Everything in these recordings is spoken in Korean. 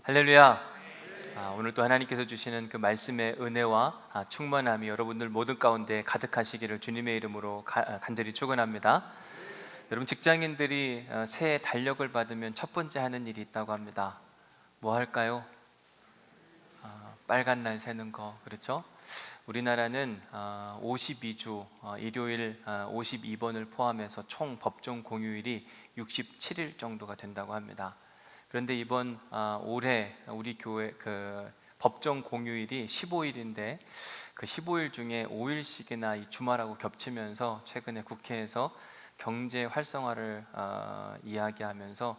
할렐루야. 오늘 또 하나님께서 주시는 그 말씀의 은혜와 충만함이 여러분들 모든 가운데 가득하시기를 주님의 이름으로 간절히 축원합니다. 여러분, 직장인들이 새해 달력을 받으면 첫 번째 하는 일이 있다고 합니다. 뭐 할까요? 빨간 날 세는 거, 그렇죠? 우리나라는 52주 일요일 52번을 포함해서 총 법정 공휴일이 67일 정도가 된다고 합니다. 그런데 이번 올해 우리 교회 그 법정 공휴일이 15일인데 그 15일 중에 5일씩이나 이 주말하고 겹치면서 최근에 국회에서 경제 활성화를 이야기하면서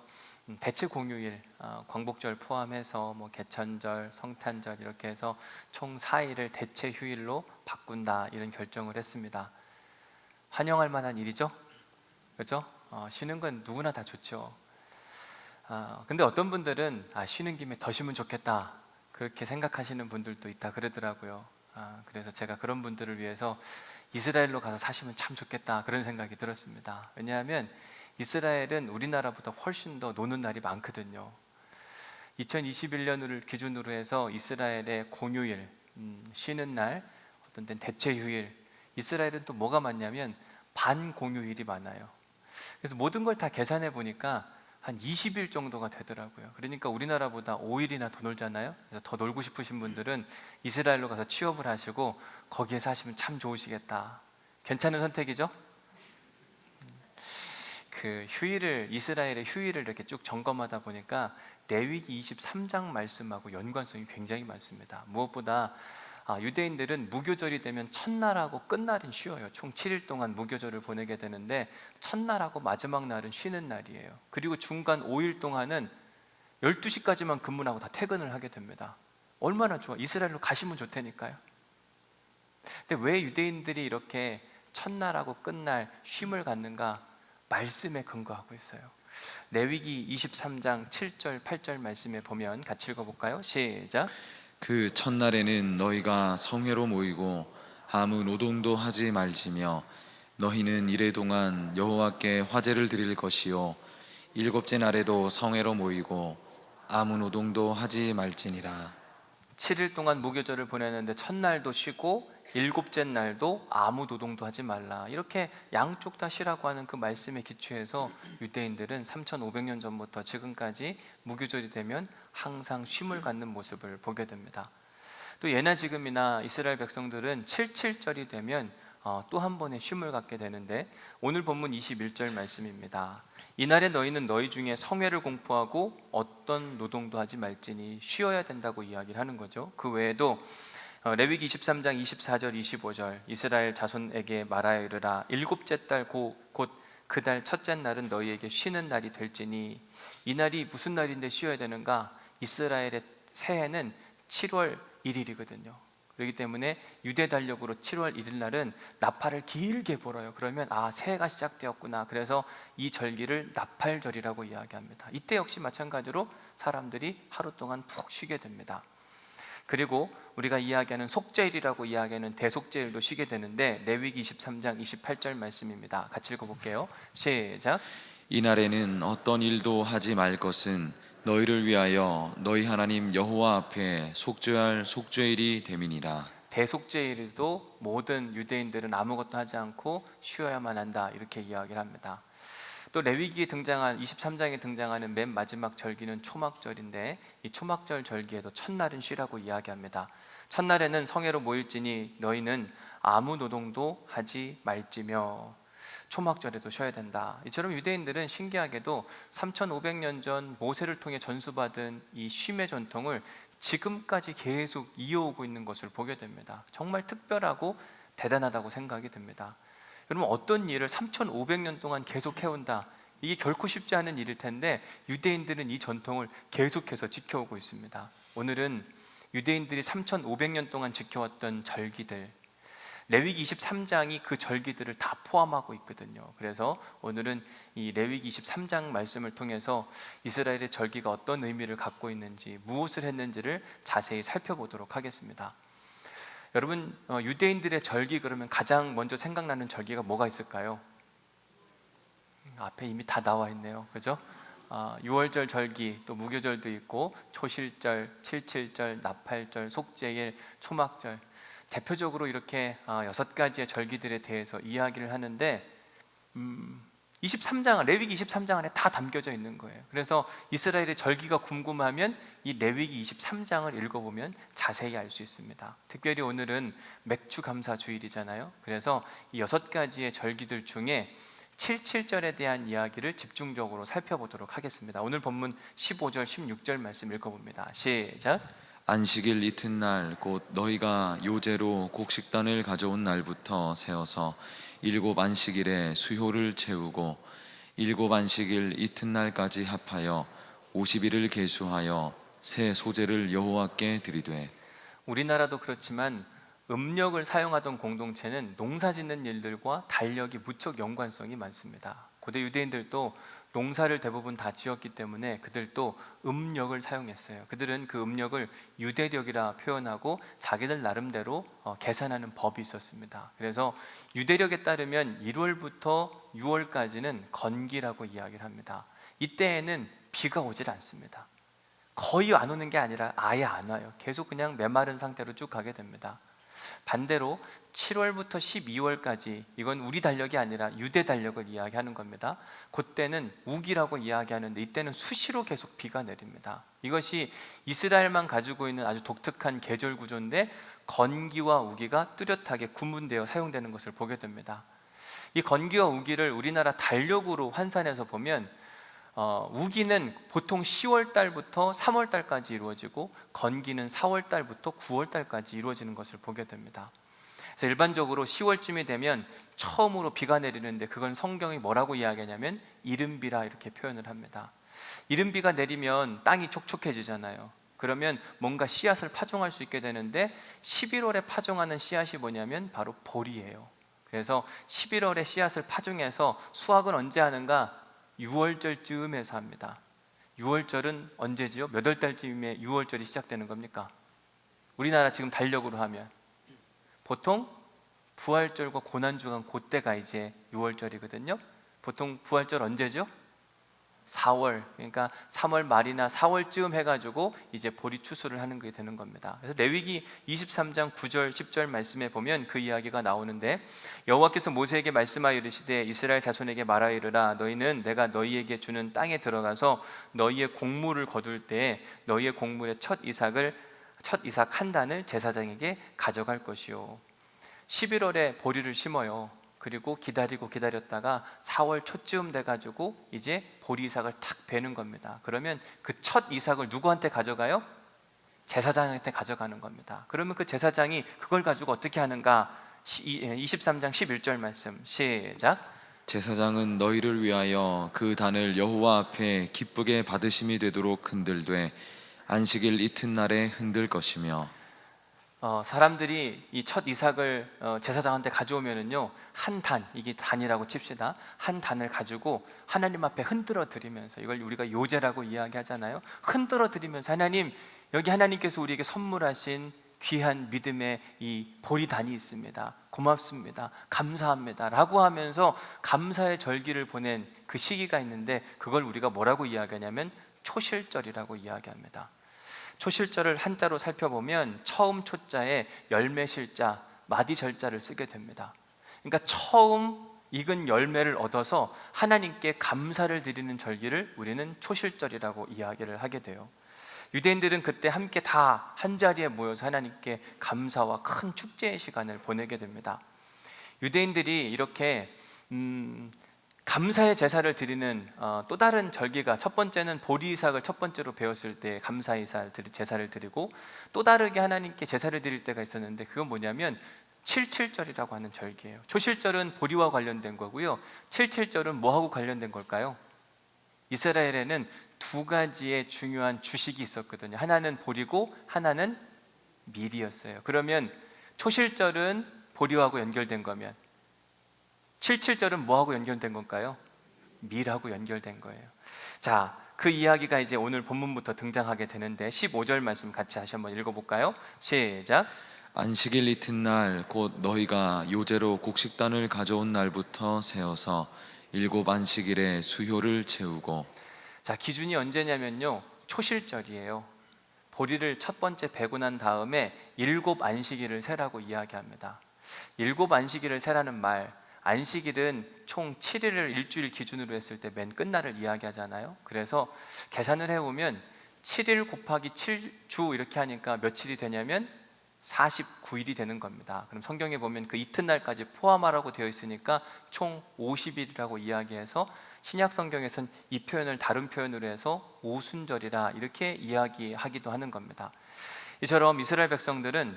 대체 공휴일, 광복절 포함해서 뭐 개천절, 성탄절 이렇게 해서 총 4일을 대체 휴일로 바꾼다, 이런 결정을 했습니다. 환영할 만한 일이죠, 그렇죠? 쉬는 건 누구나 다 좋죠. 근데 어떤 분들은 쉬는 김에 더 쉬면 좋겠다, 그렇게 생각하시는 분들도 있다 그러더라고요. 그래서 제가 그런 분들을 위해서 이스라엘로 가서 사시면 참 좋겠다, 그런 생각이 들었습니다. 왜냐하면 이스라엘은 우리나라보다 훨씬 더 노는 날이 많거든요. 2021년을 기준으로 해서 이스라엘의 공휴일, 쉬는 날, 어떤 때는 대체 휴일, 이스라엘은 또 뭐가 많냐면 반공휴일이 많아요. 그래서 모든 걸 다 계산해 보니까 한 20일 정도가 되더라고요. 그러니까 우리나라보다 5일이나 더 놀잖아요. 그래서 더 놀고 싶으신 분들은 이스라엘로 가서 취업을 하시고 거기에 사시면 참 좋으시겠다. 괜찮은 선택이죠? 그 휴일을, 이스라엘의 휴일을 이렇게 쭉 점검하다 보니까 레위기 23장 말씀하고 연관성이 굉장히 많습니다. 무엇보다 유대인들은 무교절이 되면 첫날하고 끝날은 쉬어요. 총 7일 동안 무교절을 보내게 되는데 첫날하고 마지막 날은 쉬는 날이에요. 그리고 중간 5일 동안은 12시까지만 근무를 하고 다 퇴근을 하게 됩니다. 얼마나 좋아. 이스라엘로 가시면 좋다니까요. 근데 왜 유대인들이 이렇게 첫날하고 끝날 쉼을 갖는가? 말씀에 근거하고 있어요. 레위기 23장 7절 8절 말씀에 보면 같이 읽어볼까요? 시작. 그 첫날에는 너희가 성회로 모이고 아무 노동도 하지 말지며 너희는 이래 동안 여호와께 화제를 드릴 것이요 일곱째 날에도 성회로 모이고 아무 노동도 하지 말지니라. 7일 동안 무교절을 보내는데 첫날도 쉬고 일곱째 날도 아무 노동도 하지 말라, 이렇게 양쪽 다 쉬라고 하는 그 말씀에 기초해서 유대인들은 3500년 전부터 지금까지 무교절이 되면 항상 쉼을 갖는 모습을 보게 됩니다. 또 예나 지금이나 이스라엘 백성들은 77절이 되면 또 한 번의 쉼을 갖게 되는데 오늘 본문 21절 말씀입니다. 이날에 너희는 너희 중에 성회를 공포하고 어떤 노동도 하지 말지니 쉬어야 된다고 이야기를 하는 거죠. 그 외에도 레위기 23장 24절 25절 이스라엘 자손에게 말하여 이르라. 일곱째 달 곧 그 달 첫째 날은 너희에게 쉬는 날이 될지니. 이 날이 무슨 날인데 쉬어야 되는가? 이스라엘의 새해는 7월 1일이거든요 그렇기 때문에 유대 달력으로 7월 1일 날은 나팔을 길게 불어요. 그러면 새해가 시작되었구나. 그래서 이 절기를 나팔절이라고 이야기합니다. 이때 역시 마찬가지로 사람들이 하루 동안 푹 쉬게 됩니다. 그리고 우리가 이야기하는 속죄일이라고 이야기하는 대속죄일도 쉬게 되는데 레위기 23장 28절 말씀입니다. 같이 읽어볼게요. 시작. 이날에는 어떤 일도 하지 말 것은 너희를 위하여 너희 하나님 여호와 앞에 속죄할 속죄일이 됨이니라. 대속죄일도 모든 유대인들은 아무것도 하지 않고 쉬어야만 한다, 이렇게 이야기를 합니다. 또 레위기에 등장한 23장에 등장하는 맨 마지막 절기는 초막절인데 이 초막절 절기에도 첫날은 쉬라고 이야기합니다. 첫날에는 성회로 모일지니 너희는 아무 노동도 하지 말지며 초막절에도 쉬어야 된다. 이처럼 유대인들은 신기하게도 3500년 전 모세를 통해 전수받은 이 쉼의 전통을 지금까지 계속 이어오고 있는 것을 보게 됩니다. 정말 특별하고 대단하다고 생각이 듭니다. 여러분, 어떤 일을 3500년 동안 계속 해온다, 이게 결코 쉽지 않은 일일 텐데 유대인들은 이 전통을 계속해서 지켜오고 있습니다. 오늘은 유대인들이 3500년 동안 지켜왔던 절기들, 레위기 23장이 그 절기들을 다 포함하고 있거든요. 그래서 오늘은 이 레위기 23장 말씀을 통해서 이스라엘의 절기가 어떤 의미를 갖고 있는지, 무엇을 했는지를 자세히 살펴보도록 하겠습니다. 여러분, 유대인들의 절기 그러면 가장 먼저 생각나는 절기가 뭐가 있을까요? 앞에 이미 다 나와 있네요, 그죠? 유월절 절기 또 무교절도 있고 초실절, 칠칠절, 나팔절, 속죄일, 초막절 대표적으로 이렇게 6가지의 절기들에 대해서 이야기를 하는데 23장 레위기 23장 안에 다 담겨져 있는 거예요. 그래서 이스라엘의 절기가 궁금하면 이 레위기 23장을 읽어보면 자세히 알 수 있습니다. 특별히 오늘은 맥주 감사 주일이잖아요. 그래서 이 6가지의 절기들 중에 77절에 대한 이야기를 집중적으로 살펴보도록 하겠습니다. 오늘 본문 15절 16절 말씀 읽어봅니다. 시작. 안식일 이튿날 곧 너희가 요제로 곡식단을 가져온 날부터 세어서 7 안식일에 수효를 채우고 7 안식일 이튿날까지 합하여 50일을 계수하여 새 소제를 여호와께 드리되. 우리나라도 그렇지만 음력을 사용하던 공동체는 농사짓는 일들과 달력이 무척 연관성이 많습니다. 고대 유대인들도 농사를 대부분 다 지었기 때문에 그들도 음력을 사용했어요. 그들은 그 음력을 유대력이라 표현하고 자기들 나름대로 계산하는 법이 있었습니다. 그래서 유대력에 따르면 1월부터 6월까지는 건기라고 이야기를 합니다. 이때에는 비가 오질 않습니다. 거의 안 오는 게 아니라 아예 안 와요. 계속 그냥 메마른 상태로 쭉 가게 됩니다. 반대로 7월부터 12월까지, 이건 우리 달력이 아니라 유대 달력을 이야기하는 겁니다. 그때는 우기라고 이야기하는데 이때는 수시로 계속 비가 내립니다. 이것이 이스라엘만 가지고 있는 아주 독특한 계절 구조인데 건기와 우기가 뚜렷하게 구분되어 사용되는 것을 보게 됩니다. 이 건기와 우기를 우리나라 달력으로 환산해서 보면 우기는 보통 10월 달부터 3월 달까지 이루어지고 건기는 4월 달부터 9월 달까지 이루어지는 것을 보게 됩니다. 그래서 일반적으로 10월쯤이 되면 처음으로 비가 내리는데 그건 성경이 뭐라고 이야기하냐면 이른비라 이렇게 표현을 합니다. 이른비가 내리면 땅이 촉촉해지잖아요. 그러면 뭔가 씨앗을 파종할 수 있게 되는데 11월에 파종하는 씨앗이 뭐냐면 바로 보리예요. 그래서 11월에 씨앗을 파종해서 수확은 언제 하는가? 6월절쯤에서 합니다. 6월절은 언제지요? 몇 월 달쯤에 6월절이 시작되는 겁니까? 우리나라 지금 달력으로 하면 보통 부활절과 고난주간 그때가 이제 6월절이거든요. 보통 부활절 언제죠? 4월, 그러니까 3월 말이나 4월쯤 해가지고 이제 보리 추수를 하는 게 되는 겁니다. 그래서 레위기 23장 9절 10절 말씀에 보면 그 이야기가 나오는데 여호와께서 모세에게 말씀하여 이르시되 이스라엘 자손에게 말하여 이르라 너희는 내가 너희에게 주는 땅에 들어가서 너희의 곡물을 거둘 때에 너희의 곡물의 첫 이삭 한 단을 제사장에게 가져갈 것이요 11월에 보리를 심어요. 그리고 기다렸다가 4월 초쯤 돼가지고 이제 보리 이삭을 탁 베는 겁니다. 그러면 그 첫 이삭을 누구한테 가져가요? 제사장한테 가져가는 겁니다. 그러면 그 제사장이 그걸 가지고 어떻게 하는가? 23장 11절 말씀 시작. 제사장은 너희를 위하여 그 단을 여호와 앞에 기쁘게 받으심이 되도록 흔들되 안식일 이튿날에 흔들 것이며. 사람들이 이 첫 이삭을 제사장한테 가져오면은요 한 단, 이게 단이라고 칩시다. 한 단을 가지고 하나님 앞에 흔들어 드리면서 이걸 우리가 요제라고 이야기하잖아요. 흔들어 드리면서 하나님, 여기 하나님께서 우리에게 선물하신 귀한 믿음의 이 보리단이 있습니다. 고맙습니다. 감사합니다. 라고 하면서 감사의 절기를 보낸 그 시기가 있는데 그걸 우리가 뭐라고 이야기하냐면 초실절이라고 이야기합니다. 초실절을 한자로 살펴보면 처음 초자에 열매실자, 마디절자를 쓰게 됩니다. 그러니까 처음 익은 열매를 얻어서 하나님께 감사를 드리는 절기를 우리는 초실절이라고 이야기를 하게 돼요. 유대인들은 그때 함께 다 한자리에 모여서 하나님께 감사와 큰 축제의 시간을 보내게 됩니다. 유대인들이 이렇게 감사의 제사를 드리는 또 다른 절기가, 첫 번째는 보리 이삭을 첫 번째로 배웠을 때 감사 제사를 드리고 또 다르게 하나님께 제사를 드릴 때가 있었는데 그건 뭐냐면 칠칠절이라고 하는 절기예요. 초실절은 보리와 관련된 거고요. 칠칠절은 뭐하고 관련된 걸까요? 이스라엘에는 두 가지의 중요한 주식이 있었거든요. 하나는 보리고 하나는 밀이었어요. 그러면 초실절은 보리하고 연결된 거면 77절은 뭐하고 연결된 건가요? 밀하고 연결된 거예요. 자, 그 이야기가 이제 오늘 본문부터 등장하게 되는데 15절 말씀 같이 다시 한번 읽어볼까요? 시작. 안식일 이튿날 곧 너희가 요제로 곡식단을 가져온 날부터 세어서 7 안식일에 수효를 채우고. 자, 기준이 언제냐면요, 초실절이에요. 보리를 첫 번째 베고 난 다음에 7안식일을 세라고 이야기합니다. 7안식일을 세라는 말, 안식일은 총 7일을 일주일 기준으로 했을 때 맨 끝날을 이야기하잖아요. 그래서 계산을 해보면 7일 곱하기 7주 이렇게 하니까 며칠이 되냐면 49일이 되는 겁니다. 그럼 성경에 보면 그 이튿날까지 포함하라고 되어 있으니까 총 50일이라고 이야기해서 신약 성경에서는 이 표현을 다른 표현으로 해서 오순절이라 이렇게 이야기하기도 하는 겁니다. 이처럼 이스라엘 백성들은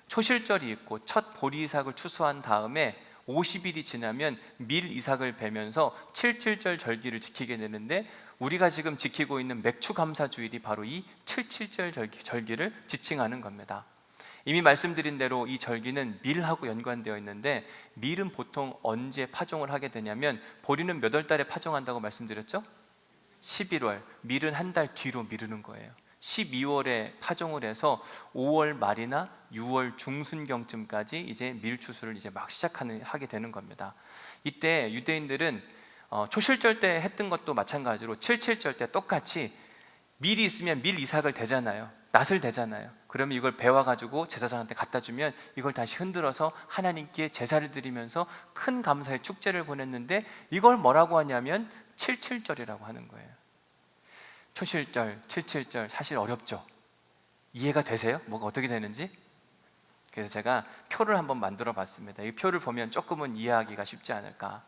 초실절이 있고 첫 보리 이삭을 추수한 다음에 50일이 지나면 밀 이삭을 베면서 77절 절기를 지키게 되는데, 우리가 지금 지키고 있는 맥추감사주일이 바로 이 77절 절기를 지칭하는 겁니다. 이미 말씀드린 대로 이 절기는 밀하고 연관되어 있는데, 밀은 보통 언제 파종을 하게 되냐면, 보리는 몇 월 달에 파종한다고 말씀드렸죠? 11월. 밀은 한 달 뒤로 미루는 거예요. 12월에 파종을 해서 5월 말이나 6월 중순경쯤까지 이제 밀 추수를 이제 막 하게 되는 겁니다. 이때 유대인들은 초실절 때 했던 것도 마찬가지로 77절 때 똑같이 밀이 있으면 밀 이삭을 대잖아요. 낫을 대잖아요. 그러면 이걸 베와가지고 제사장한테 갖다 주면 이걸 다시 흔들어서 하나님께 제사를 드리면서 큰 감사의 축제를 보냈는데, 이걸 뭐라고 하냐면 77절이라고 하는 거예요. 초실절, 77절 사실 어렵죠? 이해가 되세요? 뭐가 어떻게 되는지? 그래서 제가 표를 한번 만들어 봤습니다. 이 표를 보면 조금은 이해하기가 쉽지 않을까.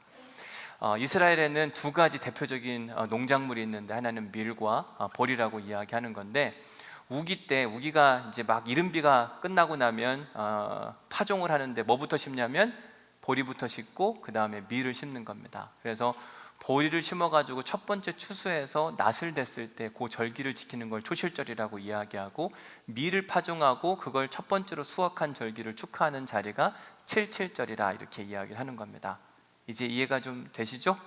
이스라엘에는 두 가지 대표적인 농작물이 있는데, 하나는 밀과 보리라고 이야기하는 건데, 우기 때, 우기가 이제 막 이른비가 끝나고 나면 파종을 하는데 뭐부터 심냐면 보리부터 심고 그 다음에 밀을 심는 겁니다. 그래서 보리를 심어가지고 첫 번째 추수해서 낫을 댔을 때 그 절기를 지키는 걸 초실절이라고 이야기하고, 밀을 파종하고 그걸 첫 번째로 수확한 절기를 축하하는 자리가 77절이라 이렇게 이야기를 하는 겁니다. 이제 이해가 좀 되시죠?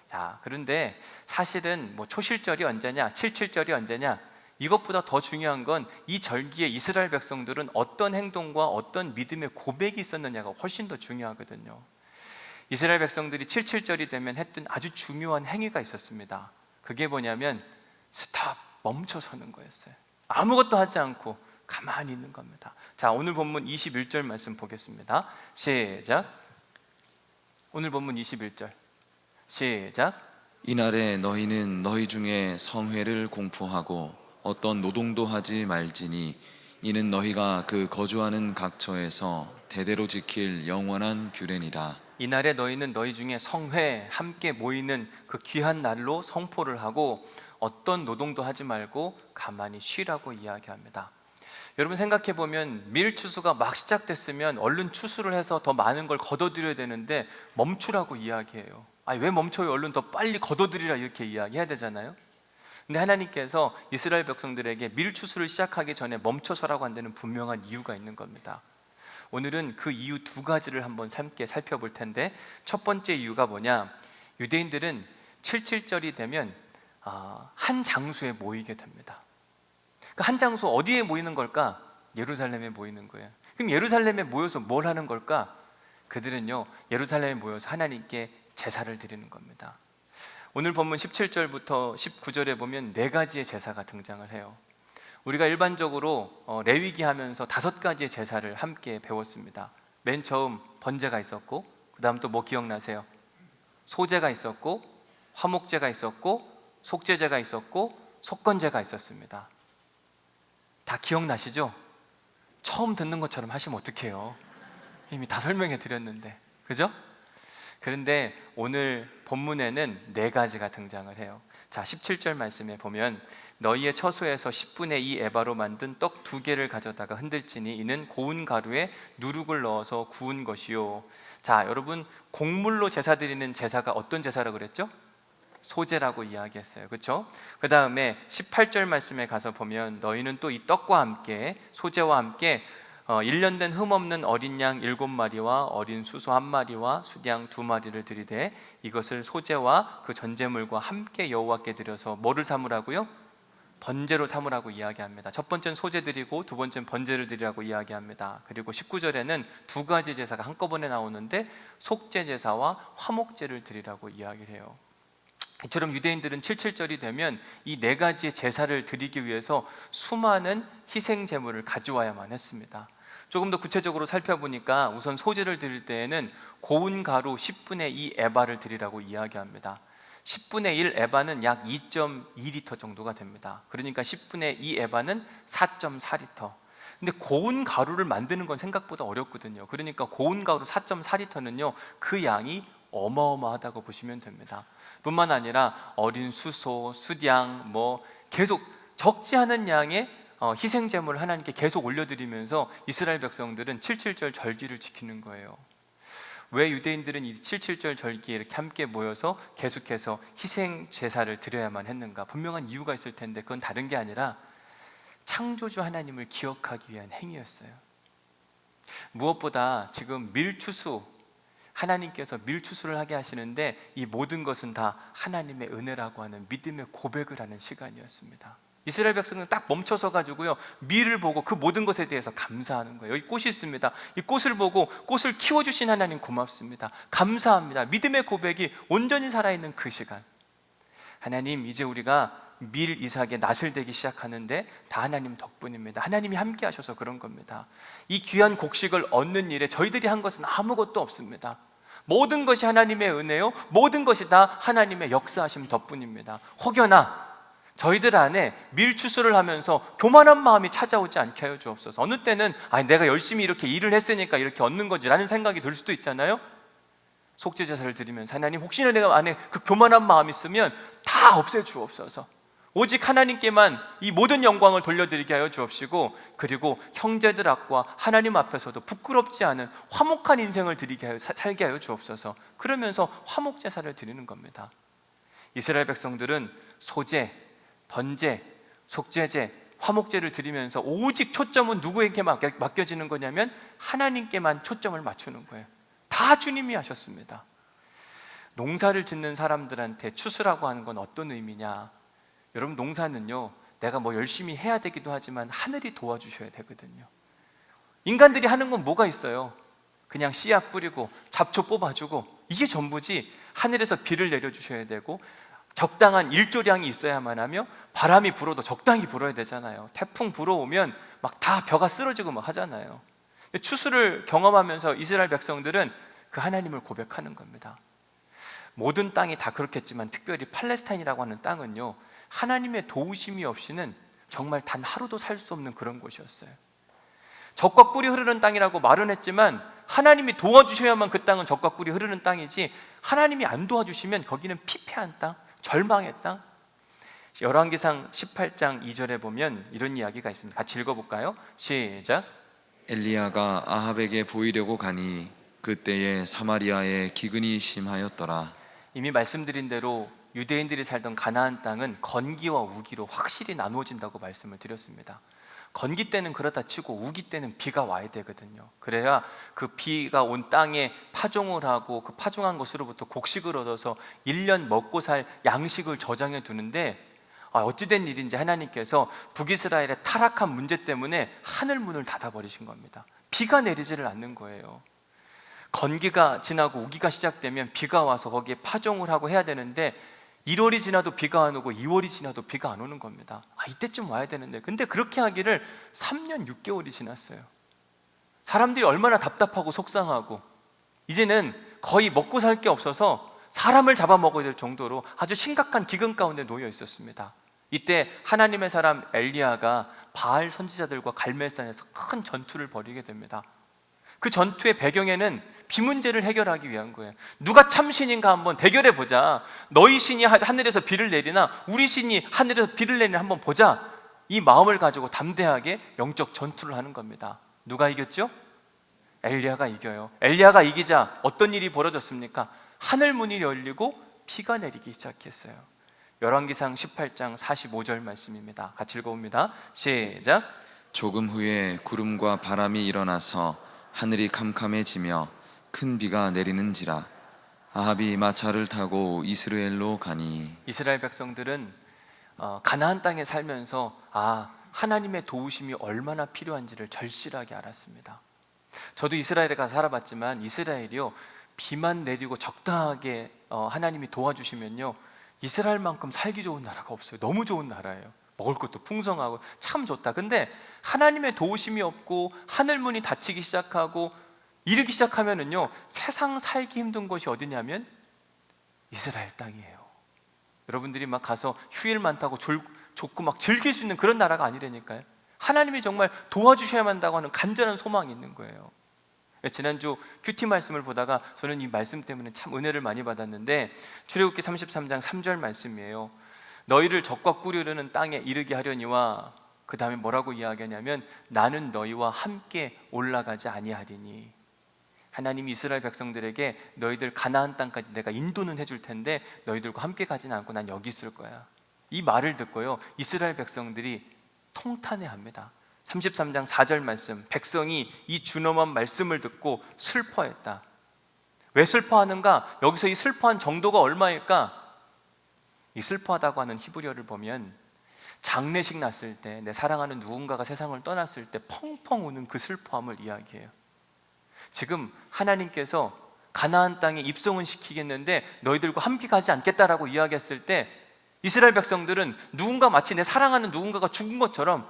자, 그런데 사실은 뭐 초실절이 언제냐, 77절이 언제냐, 이것보다 더 중요한 건 이 절기에 이스라엘 백성들은 어떤 행동과 어떤 믿음의 고백이 있었느냐가 훨씬 더 중요하거든요. 이스라엘 백성들이 77절이 되면 했던 아주 중요한 행위가 있었습니다. 그게 뭐냐면 스탑, 멈춰 서는 거였어요. 아무것도 하지 않고 가만히 있는 겁니다. 자, 오늘 본문 21절 말씀 보겠습니다. 시작. 오늘 본문 21절 시작. 이날에 너희는 너희 중에 성회를 공포하고 어떤 노동도 하지 말지니 이는 너희가 그 거주하는 각처에서 대대로 지킬 영원한 규례니라. 이날에 너희는 너희 중에 성회, 함께 모이는 그 귀한 날로 성포를 하고 어떤 노동도 하지 말고 가만히 쉬라고 이야기합니다. 여러분 생각해 보면 밀 추수가 막 시작됐으면 얼른 추수를 해서 더 많은 걸 거둬들여야 되는데 멈추라고 이야기해요. 아니 왜 멈춰요? 얼른 더 빨리 거둬들이라 이렇게 이야기해야 되잖아요. 근데 하나님께서 이스라엘 백성들에게 밀 추수를 시작하기 전에 멈춰서라고 한 데는 분명한 이유가 있는 겁니다. 오늘은 그 이유 두 가지를 한번 함께 살펴볼 텐데, 첫 번째 이유가 뭐냐, 유대인들은 77절이 되면 한 장소에 모이게 됩니다. 그 한 장소 어디에 모이는 걸까? 예루살렘에 모이는 거예요. 그럼 예루살렘에 모여서 뭘 하는 걸까? 그들은요, 예루살렘에 모여서 하나님께 제사를 드리는 겁니다. 오늘 본문 17절부터 19절에 보면 네 가지의 제사가 등장을 해요. 우리가 일반적으로 레위기 하면서 5가지의 제사를 함께 배웠습니다. 맨 처음 번제가 있었고, 그 다음 또 뭐 기억나세요? 소제가 있었고, 화목제가 있었고, 속죄제가 있었고, 속건제가 있었습니다. 다 기억나시죠? 처음 듣는 것처럼 하시면 어떡해요? 이미 다 설명해 드렸는데, 그죠? 그런데 오늘 본문에는 4가지가 등장을 해요. 자, 17절 말씀에 보면 너희의 처소에서 10분의 2 에바로 만든 떡 2개를 가져다가 흔들지니 이는 고운 가루에 누룩을 넣어서 구운 것이요. 자, 여러분 곡물로 제사 드리는 제사가 어떤 제사라고 그랬죠? 소제라고 이야기했어요. 그렇죠? 그 다음에 18절 말씀에 가서 보면 너희는 또 이 떡과 함께 소제와 함께 1년 된 흠없는 어린 양 7마리와 어린 수소 1마리와 수양 2마리를 드리되 이것을 소제와 그 전제물과 함께 여호와께 드려서 뭐를 삼으라고요? 번제로 삼으라고 이야기합니다. 첫 번째는 소제 드리고 두 번째는 번제를 드리라고 이야기합니다. 그리고 19절에는 2가지 제사가 한꺼번에 나오는데 속죄 제사와 화목제를 드리라고 이야기를 해요. 이처럼 유대인들은 77절이 되면 이 네 가지의 제사를 드리기 위해서 수많은 희생 제물을 가져와야만 했습니다. 조금 더 구체적으로 살펴보니까 우선 소제를 드릴 때에는 고운 가루 10분의 2 에바를 드리라고 이야기합니다. 10분의 1 에바는 약 2.2리터 정도가 됩니다. 그러니까 10분의 2 에바는 4.4리터. 근데 고운 가루를 만드는 건 생각보다 어렵거든요. 그러니까 고운 가루 4.4리터는요 그 양이 어마어마하다고 보시면 됩니다. 뿐만 아니라 어린 수소, 수양, 계속 적지 않은 양의 희생 제물을 하나님께 계속 올려드리면서 이스라엘 백성들은 77절 절기를 지키는 거예요. 왜 유대인들은 이 77절 절기에 이렇게 함께 모여서 계속해서 희생 제사를 드려야만 했는가? 분명한 이유가 있을 텐데 그건 다른 게 아니라 창조주 하나님을 기억하기 위한 행위였어요. 무엇보다 지금 밀추수, 하나님께서 밀추수를 하게 하시는데 이 모든 것은 다 하나님의 은혜라고 하는 믿음의 고백을 하는 시간이었습니다. 이스라엘 백성은 딱 멈춰서 가지고요 밀을 보고 그 모든 것에 대해서 감사하는 거예요. 여기 꽃이 있습니다. 이 꽃을 보고 꽃을 키워주신 하나님 고맙습니다, 감사합니다. 믿음의 고백이 온전히 살아있는 그 시간, 하나님 이제 우리가 밀 이삭의 낫을 되기 시작하는데 다 하나님 덕분입니다. 하나님이 함께 하셔서 그런 겁니다. 이 귀한 곡식을 얻는 일에 저희들이 한 것은 아무것도 없습니다. 모든 것이 하나님의 은혜요, 모든 것이 다 하나님의 역사하심 덕분입니다. 혹여나 저희들 안에 밀추수를 하면서 교만한 마음이 찾아오지 않게 하여 주옵소서. 어느 때는 내가 열심히 이렇게 일을 했으니까 이렇게 얻는 거지라는 생각이 들 수도 있잖아요. 속죄제사를 드리면서 하나님 혹시나 내가 안에 그 교만한 마음이 있으면 다 없애 주옵소서. 오직 하나님께만 이 모든 영광을 돌려드리게 하여 주옵시고, 그리고 형제들 앞과 하나님 앞에서도 부끄럽지 않은 화목한 인생을 살게 하여 주옵소서. 그러면서 화목제사를 드리는 겁니다. 이스라엘 백성들은 소제, 번제, 속죄제, 화목제를 드리면서 오직 초점은 누구에게 맡겨지는 거냐면 하나님께만 초점을 맞추는 거예요. 다 주님이 하셨습니다. 농사를 짓는 사람들한테 추수라고 하는 건 어떤 의미냐? 여러분, 농사는요 내가 열심히 해야 되기도 하지만 하늘이 도와주셔야 되거든요. 인간들이 하는 건 뭐가 있어요? 그냥 씨앗 뿌리고 잡초 뽑아주고 이게 전부지. 하늘에서 비를 내려주셔야 되고 적당한 일조량이 있어야만 하며 바람이 불어도 적당히 불어야 되잖아요. 태풍 불어오면 막 다 벼가 쓰러지고 막 하잖아요. 추수를 경험하면서 이스라엘 백성들은 그 하나님을 고백하는 겁니다. 모든 땅이 다 그렇겠지만 특별히 팔레스타인이라고 하는 땅은요 하나님의 도우심이 없이는 정말 단 하루도 살 수 없는 그런 곳이었어요. 젖과 꿀이 흐르는 땅이라고 말은 했지만 하나님이 도와주셔야만 그 땅은 젖과 꿀이 흐르는 땅이지, 하나님이 안 도와주시면 거기는 피폐한 땅, 절망의 땅. 열왕기상 18장 2절에 보면 이런 이야기가 있습니다. 같이 읽어볼까요? 시작. 엘리야가 아합에게 보이려고 가니 그때에 사마리아에 기근이 심하였더라. 이미 말씀드린 대로 유대인들이 살던 가나안 땅은 건기와 우기로 확실히 나누어진다고 말씀을 드렸습니다. 건기 때는 그렇다 치고 우기 때는 비가 와야 되거든요. 그래야 그 비가 온 땅에 파종을 하고 그 파종한 것으로부터 곡식을 얻어서 1년 먹고 살 양식을 저장해 두는데, 어찌된 일인지 하나님께서 북이스라엘의 타락한 문제 때문에 하늘 문을 닫아버리신 겁니다. 비가 내리지를 않는 거예요. 건기가 지나고 우기가 시작되면 비가 와서 거기에 파종을 하고 해야 되는데 1월이 지나도 비가 안 오고 2월이 지나도 비가 안 오는 겁니다. 이때쯤 와야 되는데, 근데 그렇게 하기를 3년 6개월이 지났어요. 사람들이 얼마나 답답하고 속상하고 이제는 거의 먹고 살 게 없어서 사람을 잡아먹어야 될 정도로 아주 심각한 기근 가운데 놓여 있었습니다. 이때 하나님의 사람 엘리야가 바알 선지자들과 갈멜산에서 큰 전투를 벌이게 됩니다. 그 전투의 배경에는 비 문제를 해결하기 위한 거예요. 누가 참신인가 한번 대결해 보자. 너희 신이 하늘에서 비를 내리나 우리 신이 하늘에서 비를 내리나 한번 보자. 이 마음을 가지고 담대하게 영적 전투를 하는 겁니다. 누가 이겼죠? 엘리야가 이겨요. 엘리야가 이기자 어떤 일이 벌어졌습니까? 하늘 문이 열리고 비가 내리기 시작했어요. 열왕기상 18장 45절 말씀입니다. 같이 읽어봅니다. 시작. 조금 후에 구름과 바람이 일어나서 하늘이 캄캄해지며 큰 비가 내리는지라. 아합이 마차를 타고 이스라엘로 가니. 이스라엘 백성들은 가나안 땅에 살면서 하나님의 도우심이 얼마나 필요한지를 절실하게 알았습니다. 저도 이스라엘에 가서 살아봤지만 이스라엘이요 비만 내리고 적당하게 하나님이 도와주시면요 이스라엘만큼 살기 좋은 나라가 없어요. 너무 좋은 나라예요. 먹을 것도 풍성하고 참 좋다. 근데 하나님의 도우심이 없고 하늘 문이 닫히기 시작하고 이르기 시작하면은요, 세상 살기 힘든 곳이 어디냐면 이스라엘 땅이에요. 여러분들이 막 가서 휴일 많다고 좋고 막 즐길 수 있는 그런 나라가 아니라니까요. 하나님이 정말 도와주셔야만 한다고 하는 간절한 소망이 있는 거예요. 지난주 큐티 말씀을 보다가 저는 이 말씀 때문에 참 은혜를 많이 받았는데, 출애굽기 33장 3절 말씀이에요. 너희를 적과 꾸르르는 땅에 이르게 하려니와, 그 다음에 뭐라고 이야기하냐면 나는 너희와 함께 올라가지 아니하리니, 하나님이 이스라엘 백성들에게 너희들 가나안 땅까지 내가 인도는 해줄 텐데 너희들과 함께 가지는 않고 난 여기 있을 거야. 이 말을 듣고요, 이스라엘 백성들이 통탄해합니다. 33장 4절 말씀, 백성이 이 준엄한 말씀을 듣고 슬퍼했다. 왜 슬퍼하는가? 여기서 이 슬퍼한 정도가 얼마일까? 이 슬퍼하다고 하는 히브리어를 보면 장례식 났을 때, 내 사랑하는 누군가가 세상을 떠났을 때 펑펑 우는 그 슬퍼함을 이야기해요. 지금 하나님께서 가나안 땅에 입성은 시키겠는데 너희들과 함께 가지 않겠다라고 이야기했을 때, 이스라엘 백성들은 누군가, 마치 내 사랑하는 누군가가 죽은 것처럼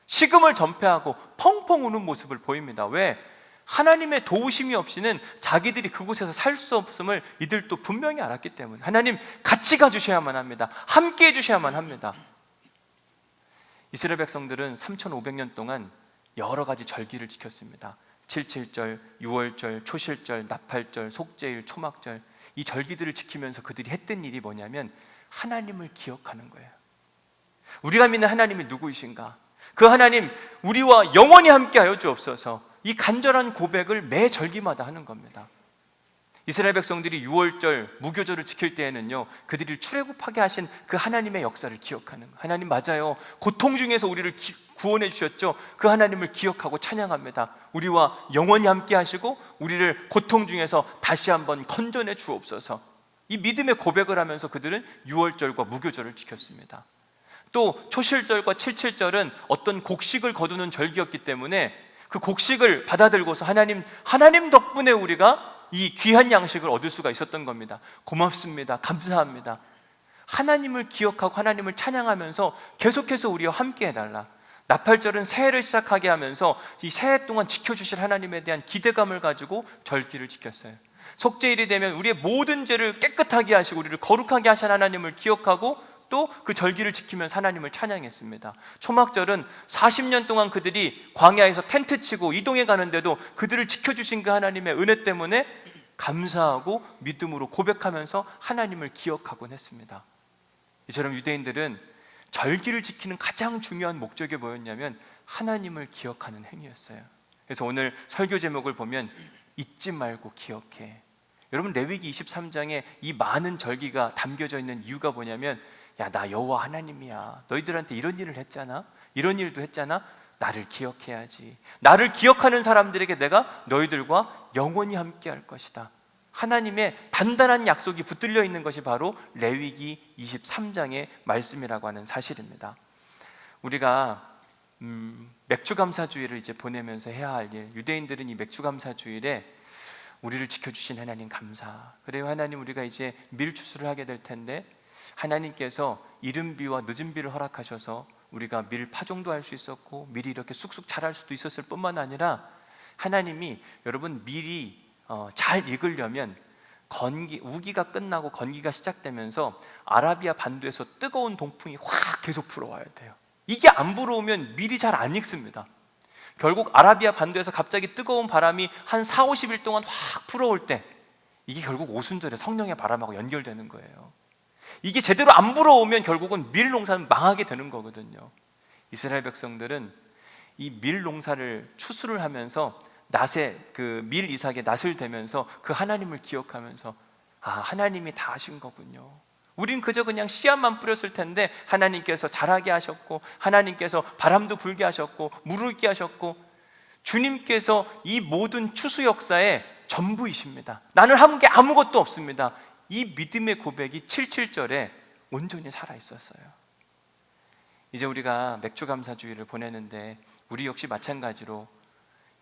식음을 전폐하고 펑펑 우는 모습을 보입니다. 왜? 하나님의 도우심이 없이는 자기들이 그곳에서 살 수 없음을 이들도 분명히 알았기 때문에 하나님 같이 가주셔야만 합니다. 함께 해주셔야만 합니다. 이스라엘 백성들은 3,500년 동안 여러 가지 절기를 지켰습니다. 7.7절, 6월절, 초실절, 나팔절, 속죄일, 초막절, 이 절기들을 지키면서 그들이 했던 일이 뭐냐면 하나님을 기억하는 거예요. 우리가 믿는 하나님이 누구이신가? 그 하나님, 우리와 영원히 함께하여 주옵소서. 이 간절한 고백을 매 절기마다 하는 겁니다. 이스라엘 백성들이 6월절 무교절을 지킬 때에는요, 그들이 출애굽하게 하신 그 하나님의 역사를 기억하는 거예요. 하나님 맞아요, 고통 중에서 우리를 구원해 주셨죠. 그 하나님을 기억하고 찬양합니다. 우리와 영원히 함께 하시고 우리를 고통 중에서 다시 한번 건져내 주옵소서. 이 믿음의 고백을 하면서 그들은 6월절과 무교절을 지켰습니다. 또 초실절과 7.7절은 어떤 곡식을 거두는 절기였기 때문에 그 곡식을 받아들고서 하나님 덕분에 우리가 이 귀한 양식을 얻을 수가 있었던 겁니다. 고맙습니다. 감사합니다. 하나님을 기억하고 하나님을 찬양하면서 계속해서 우리와 함께 해달라. 나팔절은 새해를 시작하게 하면서 이 새해 동안 지켜주실 하나님에 대한 기대감을 가지고 절기를 지켰어요. 속죄일이 되면 우리의 모든 죄를 깨끗하게 하시고 우리를 거룩하게 하신 하나님을 기억하고 또 그 절기를 지키면서 하나님을 찬양했습니다. 초막절은 40년 동안 그들이 광야에서 텐트 치고 이동해 가는데도 그들을 지켜주신 그 하나님의 은혜 때문에 감사하고 믿음으로 고백하면서 하나님을 기억하곤 했습니다. 이처럼 유대인들은 절기를 지키는 가장 중요한 목적이 뭐였냐면 하나님을 기억하는 행위였어요. 그래서 오늘 설교 제목을 보면 잊지 말고 기억해. 여러분, 레위기 23장에 이 많은 절기가 담겨져 있는 이유가 뭐냐면, 야, 나 여호와 하나님이야. 너희들한테 이런 일을 했잖아. 이런 일도 했잖아. 나를 기억해야지. 나를 기억하는 사람들에게 내가 너희들과 영원히 함께 할 것이다. 하나님의 단단한 약속이 붙들려 있는 것이 바로 레위기 23장의 말씀이라고 하는 사실입니다. 우리가 맥주감사주일을 이제 보내면서 해야 할 일, 유대인들은 이 맥주감사주일에 우리를 지켜주신 하나님 감사. 그래요, 하나님, 우리가 이제 밀 추수를 하게 될 텐데 하나님께서 이른 비와 늦은 비를 허락하셔서 우리가 밀 파종도 할 수 있었고 밀이 이렇게 쑥쑥 자랄 수도 있었을 뿐만 아니라, 하나님이, 여러분, 밀이 잘 익으려면 우기가 끝나고 건기가 시작되면서 아라비아 반도에서 뜨거운 동풍이 확 계속 불어와야 돼요. 이게 안 불어오면 밀이 잘 안 익습니다. 결국 아라비아 반도에서 갑자기 뜨거운 바람이 한 40-50일 동안 확 불어올 때, 이게 결국 오순절에 성령의 바람하고 연결되는 거예요. 이게 제대로 안 불어오면 결국은 밀 농사는 망하게 되는 거거든요. 이스라엘 백성들은 이 밀 농사를 추수를 하면서 낫에, 그 밀 이삭에 낫을 대면서 그 하나님을 기억하면서, 아, 하나님이 다 하신 거군요. 우린 그저 그냥 씨앗만 뿌렸을 텐데 하나님께서 자라게 하셨고, 하나님께서 바람도 불게 하셨고, 물을 있게 하셨고, 주님께서 이 모든 추수 역사의 전부이십니다. 나는 한 게 아무것도 없습니다. 이 믿음의 고백이 7.7절에 온전히 살아있었어요. 이제 우리가 맥주감사주일을 보내는데 우리 역시 마찬가지로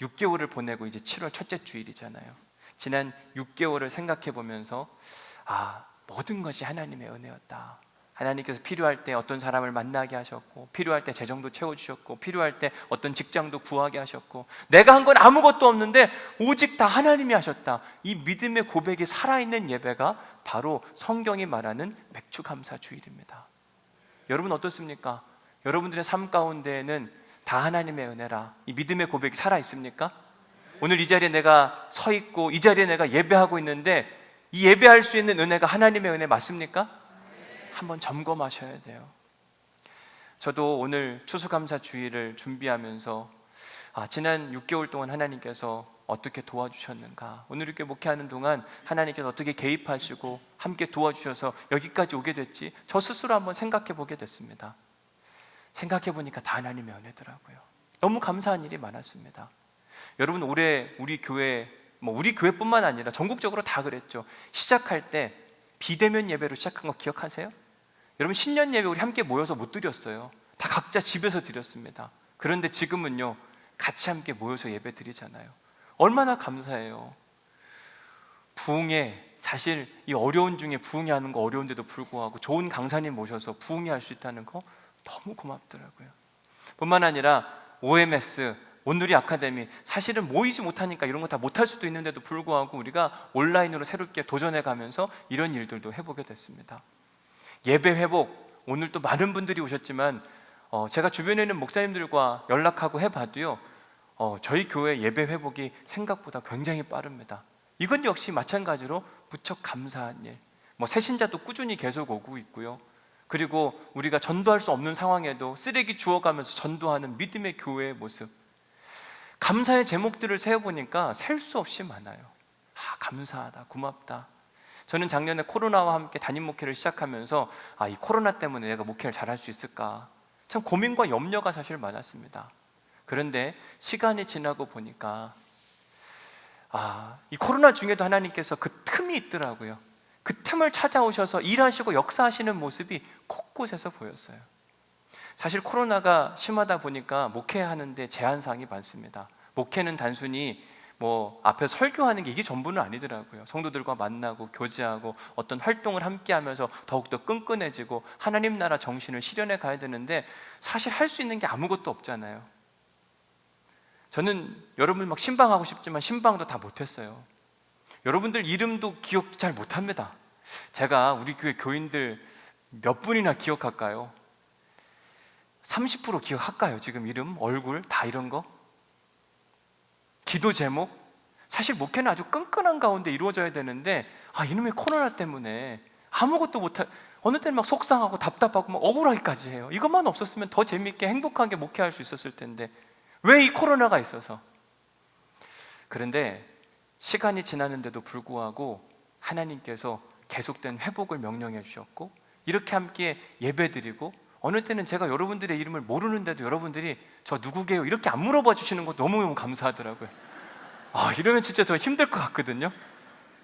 6개월을 보내고 이제 7월 첫째 주일이잖아요. 지난 6개월을 생각해 보면서, 아, 모든 것이 하나님의 은혜였다. 하나님께서 필요할 때 어떤 사람을 만나게 하셨고, 필요할 때 재정도 채워주셨고, 필요할 때 어떤 직장도 구하게 하셨고, 내가 한 건 아무것도 없는데 오직 다 하나님이 하셨다. 이 믿음의 고백이 살아있는 예배가 바로 성경이 말하는 맥주감사주일입니다. 여러분 어떻습니까? 여러분들의 삶 가운데에는 다 하나님의 은혜라 이 믿음의 고백이 살아있습니까? 오늘 이 자리에 내가 서 있고 이 자리에 내가 예배하고 있는데 이 예배할 수 있는 은혜가 하나님의 은혜 맞습니까? 한번 점검하셔야 돼요. 저도 오늘 추수감사주의를 준비하면서 지난 6개월 동안 하나님께서 어떻게 도와주셨는가, 오늘 이렇게 목회하는 동안 하나님께서 어떻게 개입하시고 함께 도와주셔서 여기까지 오게 됐지, 저 스스로 한번 생각해 보게 됐습니다. 생각해 보니까 다 하나님의 은혜더라고요. 너무 감사한 일이 많았습니다. 여러분 올해 우리 교회, 우리 교회뿐만 아니라 전국적으로 다 그랬죠. 시작할 때 비대면 예배로 시작한 거 기억하세요? 여러분 신년 예배 우리 함께 모여서 못 드렸어요. 다 각자 집에서 드렸습니다. 그런데 지금은요, 같이 함께 모여서 예배 드리잖아요. 얼마나 감사해요. 부흥회, 사실 이 어려운 중에 부흥회 하는 거 어려운데도 불구하고 좋은 강사님 모셔서 부흥회 할 수 있다는 거 너무 고맙더라고요. 뿐만 아니라 OMS, 온누리 아카데미, 사실은 모이지 못하니까 이런 거 다 못할 수도 있는데도 불구하고 우리가 온라인으로 새롭게 도전해 가면서 이런 일들도 해보게 됐습니다. 예배 회복, 오늘 또 많은 분들이 오셨지만 제가 주변에 있는 목사님들과 연락하고 해봐도요, 저희 교회 예배 회복이 생각보다 굉장히 빠릅니다. 이건 역시 마찬가지로 무척 감사한 일. 새신자도 꾸준히 계속 오고 있고요. 그리고 우리가 전도할 수 없는 상황에도 쓰레기 주워가면서 전도하는 믿음의 교회의 모습, 감사의 제목들을 세어보니까 셀 수 없이 많아요. 감사하다, 고맙다. 저는 작년에 코로나와 함께 담임 목회를 시작하면서 이 코로나 때문에 내가 목회를 잘할 수 있을까 참 고민과 염려가 사실 많았습니다. 그런데 시간이 지나고 보니까 이 코로나 중에도 하나님께서 그 틈이 있더라고요. 그 틈을 찾아오셔서 일하시고 역사하시는 모습이 곳곳에서 보였어요. 사실 코로나가 심하다 보니까 목회하는데 제한사항이 많습니다. 목회는 단순히 앞에 설교하는 게 이게 전부는 아니더라고요. 성도들과 만나고 교제하고 어떤 활동을 함께 하면서 더욱더 끈끈해지고 하나님 나라 정신을 실현해 가야 되는데 사실 할 수 있는 게 아무것도 없잖아요. 저는 여러분 신방하고 싶지만 신방도 다 못했어요. 여러분들 이름도 기억 잘 못합니다. 제가 우리 교회 교인들 몇 분이나 기억할까요? 30% 기억할까요? 지금 이름, 얼굴 다 이런 거? 기도 제목? 사실 목회는 아주 끈끈한 가운데 이루어져야 되는데 이놈의 코로나 때문에 아무것도 못할, 어느 때는 속상하고 답답하고 억울하기까지 해요. 이것만 없었으면 더 재밌게 행복하게 목회할 수 있었을 텐데 왜 이 코로나가 있어서. 그런데 시간이 지났는데도 불구하고 하나님께서 계속된 회복을 명령해 주셨고 이렇게 함께 예배드리고, 어느 때는 제가 여러분들의 이름을 모르는데도 여러분들이 저 누구게요? 이렇게 안 물어봐 주시는 거 너무너무 감사하더라고요. 이러면 진짜 저 힘들 것 같거든요.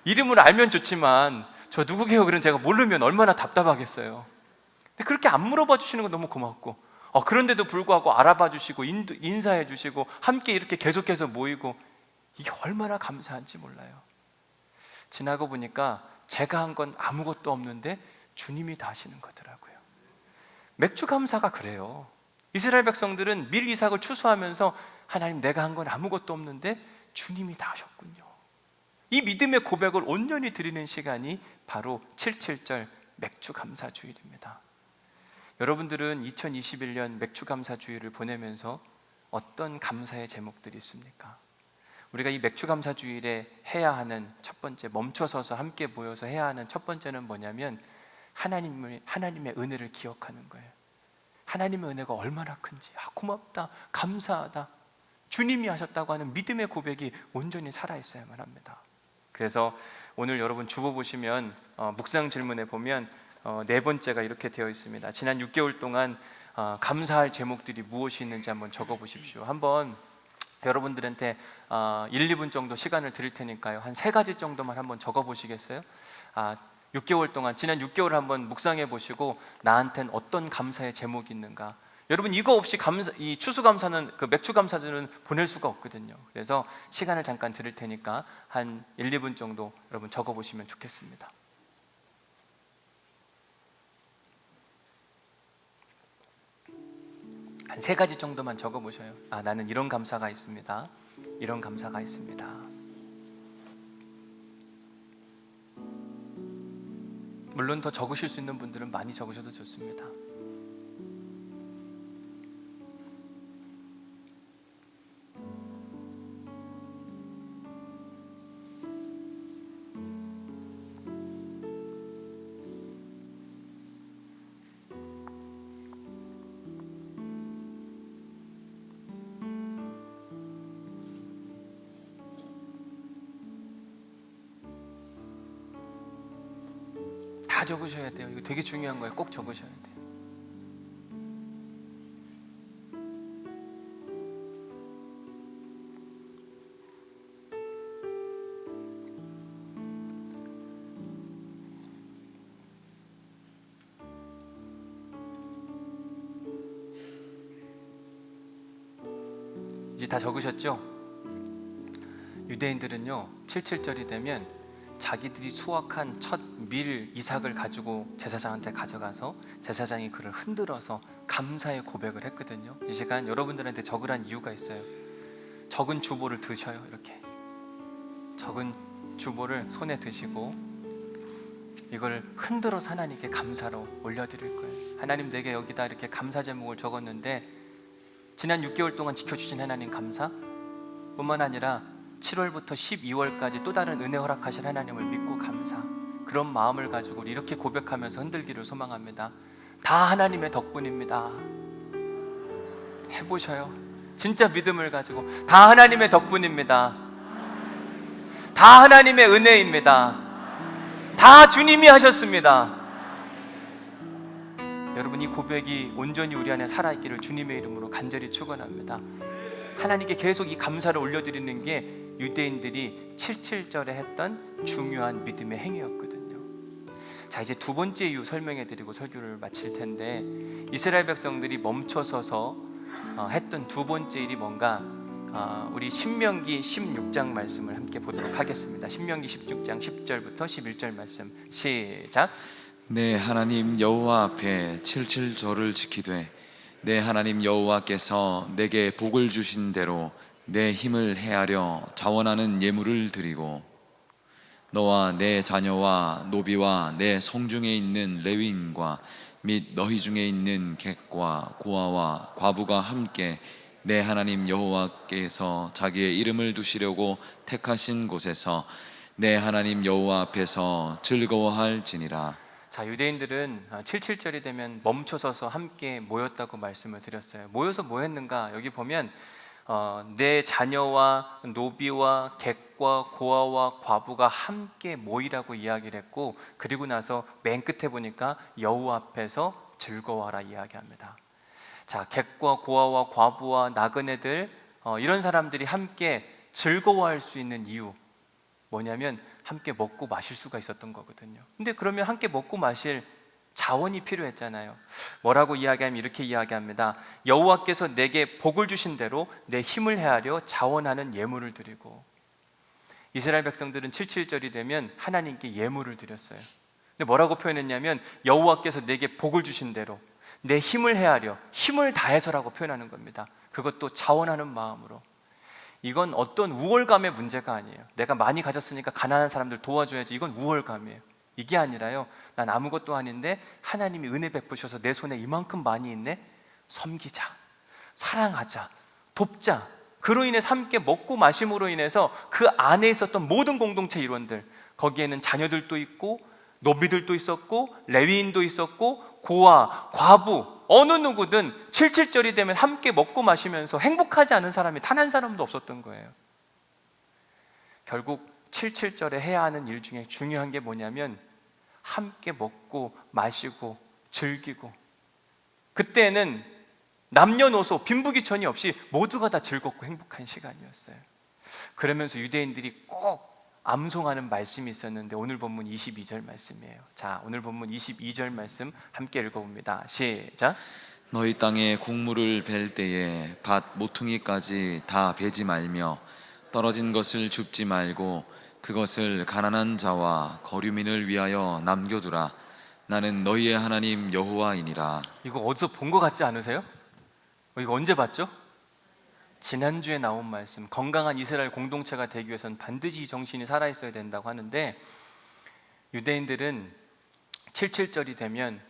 이름을 알면 좋지만 저 누구게요? 그런 제가 모르면 얼마나 답답하겠어요. 근데 그렇게 안 물어봐 주시는 거 너무 고맙고, 그런데도 불구하고 알아봐 주시고 인사해 주시고 함께 이렇게 계속해서 모이고, 이게 얼마나 감사한지 몰라요. 지나고 보니까 제가 한 건 아무것도 없는데 주님이 다 하시는 거더라고요. 맥주 감사가 그래요. 이스라엘 백성들은 밀 이삭을 추수하면서 하나님, 내가 한 건 아무것도 없는데 주님이 다 하셨군요. 이 믿음의 고백을 온전히 드리는 시간이 바로 77절 맥주 감사 주일입니다. 여러분들은 2021년 맥주 감사 주일을 보내면서 어떤 감사의 제목들이 있습니까? 우리가 이 맥주 감사 주일에 해야 하는 첫 번째, 멈춰서서 함께 모여서 해야 하는 첫 번째는 뭐냐면 하나님의 은혜를 기억하는 거예요. 하나님의 은혜가 얼마나 큰지, 고맙다, 감사하다, 주님이 하셨다고 하는 믿음의 고백이 온전히 살아있어야만 합니다. 그래서 오늘 여러분 주보 보시면 묵상 질문에 보면 네 번째가 이렇게 되어 있습니다. 지난 6개월 동안 감사할 제목들이 무엇이 있는지 한번 적어 보십시오. 한번 여러분들한테 1, 2분 정도 시간을 드릴 테니까요, 한 3가지 정도만 한번 적어 보시겠어요? 6개월 동안, 지난 6개월을 한번 묵상해 보시고 나한텐 어떤 감사의 제목이 있는가. 여러분 이거 없이 이 추수감사는, 그 맥주감사는 보낼 수가 없거든요. 그래서 시간을 잠깐 드릴 테니까 한 1, 2분 정도 여러분 적어 보시면 좋겠습니다. 한 3가지 정도만 적어보셔요. 아, 나는 이런 감사가 있습니다. 이런 감사가 있습니다. 물론 더 적으실 수 있는 분들은 많이 적으셔도 좋습니다. 다 적으셔야 돼요. 이거 되게 중요한 거예요. 꼭 적으셔야 돼요. 이제 다 적으셨죠? 유대인들은요 77절이 되면 자기들이 수확한 첫 밀 이삭을 가지고 제사장한테 가져가서 제사장이 그를 흔들어서 감사의 고백을 했거든요. 이 시간 여러분들한테 적으란 이유가 있어요. 적은 주보를 드셔요. 이렇게 적은 주보를 손에 드시고 이걸 흔들어서 하나님께 감사로 올려드릴 거예요. 하나님, 내게 여기다 이렇게 감사 제목을 적었는데 지난 6개월 동안 지켜주신 하나님 감사 뿐만 아니라 7월부터 12월까지 또 다른 은혜 허락하신 하나님을 믿고 감사, 그런 마음을 가지고 이렇게 고백하면서 흔들기를 소망합니다. 다 하나님의 덕분입니다. 해보셔요. 진짜 믿음을 가지고 다 하나님의 덕분입니다. 다 하나님의 은혜입니다. 다 주님이 하셨습니다. 여러분, 이 고백이 온전히 우리 안에 살아있기를 주님의 이름으로 간절히 축원합니다. 하나님께 계속 이 감사를 올려드리는 게 유대인들이 77절에 했던 중요한 믿음의 행위였거든요. 자, 이제 두 번째 이유 설명해 드리고 설교를 마칠 텐데, 이스라엘 백성들이 멈춰서서 했던 두 번째 일이 뭔가, 우리 신명기 16장 말씀을 함께 보도록 하겠습니다. 신명기 16장 10절부터 11절 말씀 시작. 내 하나님 여호와 앞에 칠칠절을 지키되 내 하나님 여호와께서 내게 복을 주신 대로 내 힘을 헤아려 자원하는 예물을 드리고 너와 내 자녀와 노비와 내 성중에 있는 레위인과 및 너희 중에 있는 객과 고아와 과부가 함께 내 하나님 여호와께서 자기의 이름을 두시려고 택하신 곳에서 내 하나님 여호와 앞에서 즐거워할지니라. 자, 유대인들은 77절이 되면 멈춰서서 함께 모였다고 말씀을 드렸어요. 모여서 뭐 했는가? 여기 보면 내 자녀와 노비와 객과 고아와 과부가 함께 모이라고 이야기를 했고, 그리고 나서 맨 끝에 보니까 여호와 앞에서 즐거워하라 이야기합니다. 자, 객과 고아와 과부와 나그네들, 이런 사람들이 함께 즐거워할 수 있는 이유 뭐냐면 함께 먹고 마실 수가 있었던 거거든요. 근데 그러면 함께 먹고 마실 자원이 필요했잖아요. 뭐라고 이야기하면 이렇게 이야기합니다. 여호와께서 내게 복을 주신 대로 내 힘을 헤아려 자원하는 예물을 드리고, 이스라엘 백성들은 77절이 되면 하나님께 예물을 드렸어요. 근데 뭐라고 표현했냐면 여호와께서 내게 복을 주신 대로 내 힘을 헤아려, 힘을 다해서라고 표현하는 겁니다. 그것도 자원하는 마음으로. 이건 어떤 우월감의 문제가 아니에요. 내가 많이 가졌으니까 가난한 사람들 도와줘야지, 이건 우월감이에요. 이게 아니라요, 난 아무것도 아닌데 하나님이 은혜 베푸셔서 내 손에 이만큼 많이 있네, 섬기자, 사랑하자, 돕자. 그로 인해서 함께 먹고 마심으로 인해서 그 안에 있었던 모든 공동체 일원들, 거기에는 자녀들도 있고 노비들도 있었고 레위인도 있었고 고아, 과부, 어느 누구든 77절이 되면 함께 먹고 마시면서 행복하지 않은 사람이 단 한 사람도 없었던 거예요. 결국 77절에 해야 하는 일 중에 중요한 게 뭐냐면 함께 먹고 마시고 즐기고, 그때는 남녀노소 빈부귀천이 없이 모두가 다 즐겁고 행복한 시간이었어요. 그러면서 유대인들이 꼭 암송하는 말씀이 있었는데 오늘 본문 22절 말씀이에요. 자, 오늘 본문 22절 말씀 함께 읽어봅니다. 시작. 너희 땅에 곡물을 벨 때에 밭 모퉁이까지 다 베지 말며 떨어진 것을 줍지 말고 그것을 가난한 자와 거류민을 위하여 남겨두라. 나는 너희의 하나님 여호와이니라. 이거 어디서 본 것 같지 않으세요? 이거 언제 봤죠? 지난주에 나온 말씀, 건강한 이스라엘 공동체가 되기 위해서는 반드시 이 정신이 살아있어야 된다고 하는데, 유대인들은 77절이 되면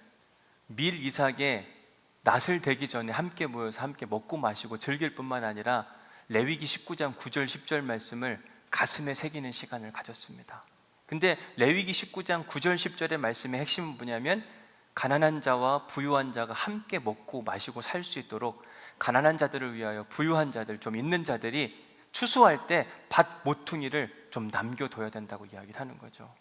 밀 이삭에 낫을 대기 전에 함께 모여서 함께 먹고 마시고 즐길 뿐만 아니라 레위기 19장 9절 10절 말씀을 가슴에 새기는 시간을 가졌습니다. 근데 레위기 19장 9절 10절의 말씀의 핵심은 뭐냐면, 가난한 자와 부유한 자가 함께 먹고 마시고 살 수 있도록 가난한 자들을 위하여 부유한 자들, 좀 있는 자들이 추수할 때 밭 모퉁이를 좀 남겨둬야 된다고 이야기를 하는 거죠.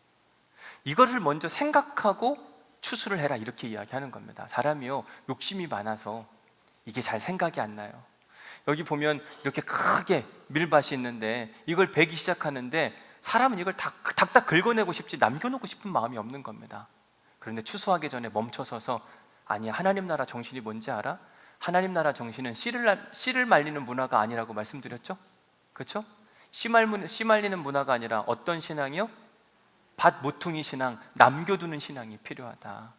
이거를 먼저 생각하고 추수를 해라, 이렇게 이야기하는 겁니다. 사람이요, 욕심이 많아서 이게 잘 생각이 안 나요. 여기 보면 이렇게 크게 밀밭이 있는데 이걸 베기 시작하는데 사람은 이걸 닥닥 긁어내고 싶지 남겨놓고 싶은 마음이 없는 겁니다. 그런데 추수하기 전에 멈춰서서, 아니야, 하나님 나라 정신이 뭔지 알아? 하나님 나라 정신은 씨를 말리는 문화가 아니라고 말씀드렸죠? 그렇죠? 씨 말리는 문화가 아니라 어떤 신앙이요? 밭 모퉁이 신앙, 남겨두는 신앙이 필요하다.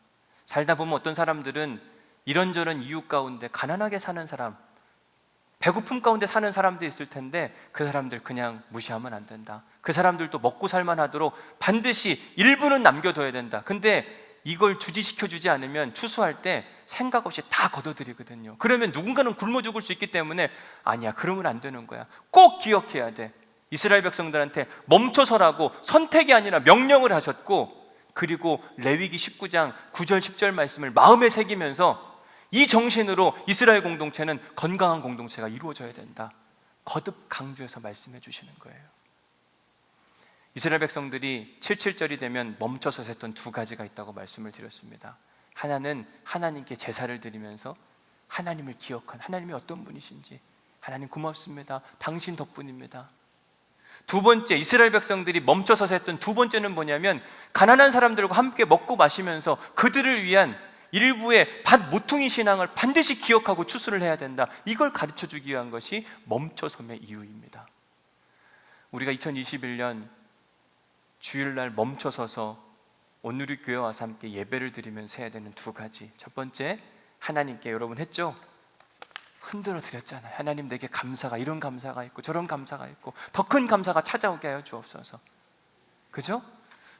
살다 보면 어떤 사람들은 이런저런 이유 가운데 가난하게 사는 사람, 배고픔 가운데 사는 사람도 있을 텐데 그 사람들 그냥 무시하면 안 된다. 그 사람들도 먹고 살만하도록 반드시 일부는 남겨둬야 된다. 근데 이걸 주지시켜주지 않으면 추수할 때 생각 없이 다 걷어들이거든요. 그러면 누군가는 굶어 죽을 수 있기 때문에, 아니야, 그러면 안 되는 거야. 꼭 기억해야 돼. 이스라엘 백성들한테 멈춰서라고 선택이 아니라 명령을 하셨고, 그리고 레위기 19장 9절 10절 말씀을 마음에 새기면서 이 정신으로 이스라엘 공동체는 건강한 공동체가 이루어져야 된다, 거듭 강조해서 말씀해 주시는 거예요. 이스라엘 백성들이 77절이 되면 멈춰서 했던 두 가지가 있다고 말씀을 드렸습니다. 하나는 하나님께 제사를 드리면서 하나님을 기억한, 하나님이 어떤 분이신지, 하나님 고맙습니다, 당신 덕분입니다. 두 번째, 이스라엘 백성들이 멈춰서 했던 두 번째는 뭐냐면, 가난한 사람들과 함께 먹고 마시면서 그들을 위한 일부의 밭 모퉁이 신앙을 반드시 기억하고 추수를 해야 된다. 이걸 가르쳐주기 위한 것이 멈춰섬의 이유입니다. 우리가 2021년 주일날 멈춰서서 오늘 우리 교회 와서 함께 예배를 드리면서 해야 되는 두 가지. 첫 번째, 하나님께, 여러분 했죠? 흔들어 드렸잖아요. 하나님, 내게 감사가, 이런 감사가 있고 저런 감사가 있고 더 큰 감사가 찾아오게 하여 주옵소서. 그죠?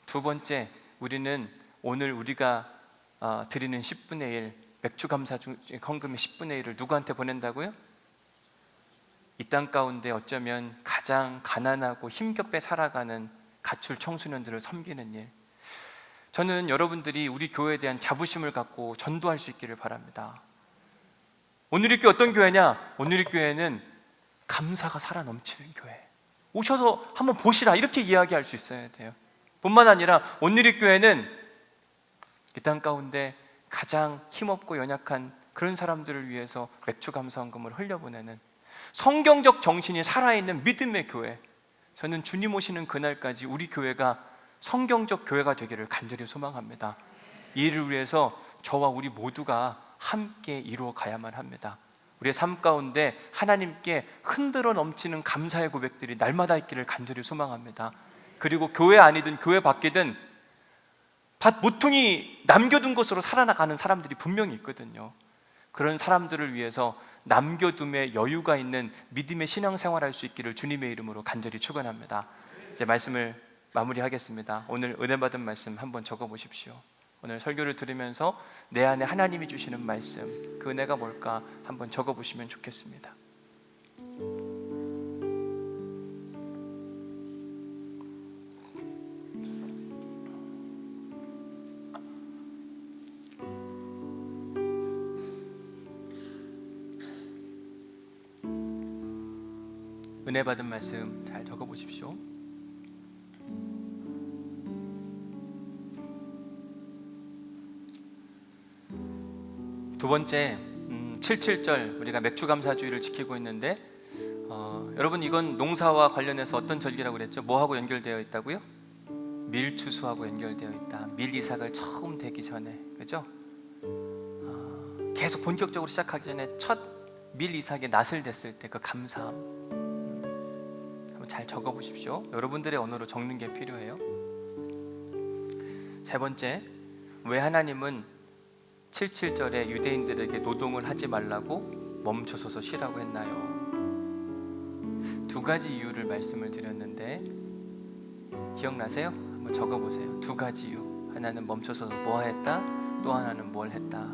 두 번째, 우리는 오늘 우리가 드리는 10분의 1, 맥주 감사 헌금의 10분의 1을 누구한테 보낸다고요? 이 땅 가운데 어쩌면 가장 가난하고 힘겹게 살아가는 가출 청소년들을 섬기는 일. 저는 여러분들이 우리 교회에 대한 자부심을 갖고 전도할 수 있기를 바랍니다. 오늘의 교회 어떤 교회냐? 오늘의 교회는 감사가 살아 넘치는 교회. 오셔서 한번 보시라, 이렇게 이야기할 수 있어야 돼요. 뿐만 아니라 오늘의 교회는 이 땅 가운데 가장 힘없고 연약한 그런 사람들을 위해서 맥주 감사헌금을 흘려보내는 성경적 정신이 살아있는 믿음의 교회. 저는 주님 오시는 그날까지 우리 교회가 성경적 교회가 되기를 간절히 소망합니다. 이 일을 위해서 저와 우리 모두가 함께 이루어 가야만 합니다. 우리의 삶 가운데 하나님께 흔들어 넘치는 감사의 고백들이 날마다 있기를 간절히 소망합니다. 그리고 교회 안이든 교회 밖이든 밭 모퉁이 남겨둔 것으로 살아나가는 사람들이 분명히 있거든요. 그런 사람들을 위해서 남겨둠에 여유가 있는 믿음의 신앙생활할 수 있기를 주님의 이름으로 간절히 축원합니다. 이제 말씀을 마무리하겠습니다. 오늘 은혜 받은 말씀 한번 적어보십시오. 오늘 설교를 들으면서 내 안에 하나님이 주시는 말씀, 그 은혜가 뭘까 한번 적어보시면 좋겠습니다. 은혜 받은 말씀 잘 적어보십시오. 두 번째, 77절, 우리가 맥주감사주의를 지키고 있는데 여러분, 이건 농사와 관련해서 어떤 절기라고 그랬죠? 뭐하고 연결되어 있다고요? 밀추수하고 연결되어 있다. 밀 이삭을 처음 대기 전에, 그죠? 계속 본격적으로 시작하기 전에 첫 밀 이삭의 낫을 댔을 때 그 감사함 한번 잘 적어보십시오. 여러분들의 언어로 적는 게 필요해요. 세 번째, 왜 하나님은 77절에 유대인들에게 노동을 하지 말라고 멈춰서서 쉬라고 했나요? 두 가지 이유를 말씀을 드렸는데 기억나세요? 한번 적어보세요. 두 가지 이유. 하나는 멈춰서서 뭐 했다, 또 하나는 뭘 했다.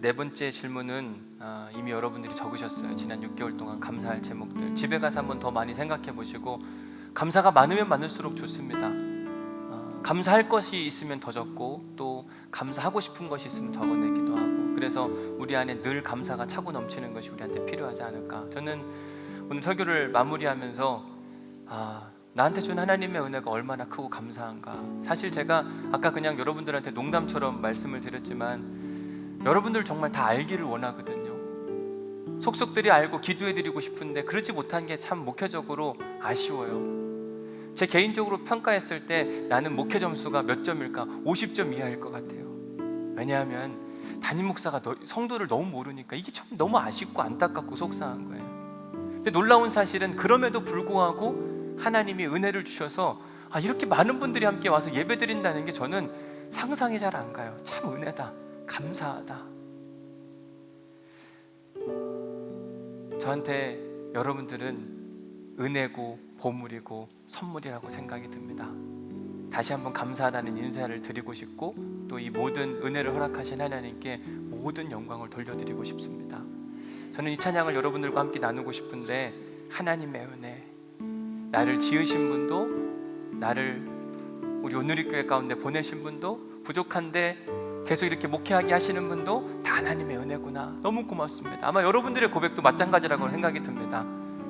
네 번째 질문은 이미 여러분들이 적으셨어요. 지난 6개월 동안 감사할 제목들. 집에 가서 한번 더 많이 생각해 보시고, 감사가 많으면 많을수록 좋습니다. 감사할 것이 있으면 더 적고, 또 감사하고 싶은 것이 있으면 더 건네기도 하고, 그래서 우리 안에 늘 감사가 차고 넘치는 것이 우리한테 필요하지 않을까. 저는 오늘 설교를 마무리하면서 나한테 준 하나님의 은혜가 얼마나 크고 감사한가. 사실 제가 아까 그냥 여러분들한테 농담처럼 말씀을 드렸지만 여러분들 정말 다 알기를 원하거든요. 속속들이 알고 기도해드리고 싶은데 그렇지 못한 게 참 목회적으로 아쉬워요. 제 개인적으로 평가했을 때 나는 목회 점수가 몇 점일까? 50점 이하일 것 같아요. 왜냐하면 담임 목사가 성도를 너무 모르니까 이게 참 너무 아쉽고 안타깝고 속상한 거예요. 근데 놀라운 사실은 그럼에도 불구하고 하나님이 은혜를 주셔서 이렇게 많은 분들이 함께 와서 예배드린다는 게 저는 상상이 잘 안 가요. 참 은혜다, 감사하다. 저한테 여러분들은 은혜고 보물이고 선물이라고 생각이 듭니다. 다시 한번 감사하다는 인사를 드리고 싶고, 또 이 모든 은혜를 허락하신 하나님께 모든 영광을 돌려드리고 싶습니다. 저는 이 찬양을 여러분들과 함께 나누고 싶은데, 하나님의 은혜, 나를 지으신 분도, 나를 우리 오누리교회 가운데 보내신 분도, 부족한데 계속 이렇게 목회하게 하시는 분도 다 하나님의 은혜구나. 너무 고맙습니다. 아마 여러분들의 고백도 마찬가지라고 생각이 듭니다.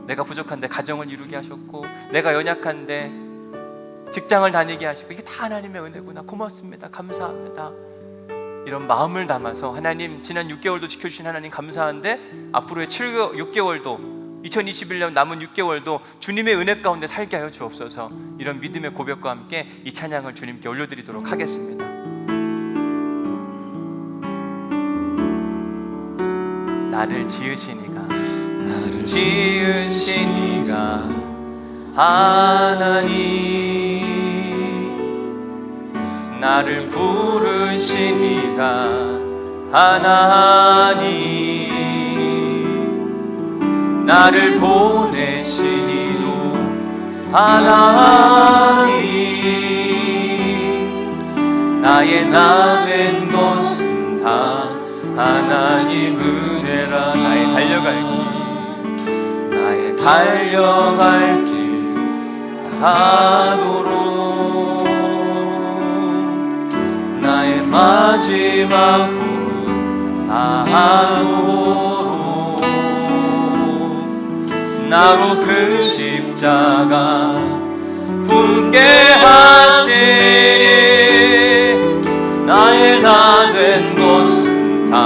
내가 부족한데 가정을 이루게 하셨고, 내가 연약한데 직장을 다니게 하시고, 이게 다 하나님의 은혜구나. 고맙습니다. 감사합니다. 이런 마음을 담아서, 하나님 지난 6개월도 지켜주신 하나님 감사한데 앞으로의 6개월도 2021년 남은 6개월도 주님의 은혜 가운데 살게 하여 주옵소서. 이런 믿음의 고백과 함께 이 찬양을 주님께 올려드리도록 하겠습니다. 나를 지으신 이가 하나님, 나를 부르신 이가 하나님, 나를 보내신 이도 하나님, 나의 나 된 것은 다 하나님 은혜라. 나의 달려갈 길, 나의 달려갈 길 가도록, 나의 마지막 꿈은 다하도록, 나로 그 십자가 품게 하시니, 나의 나 된 것은 다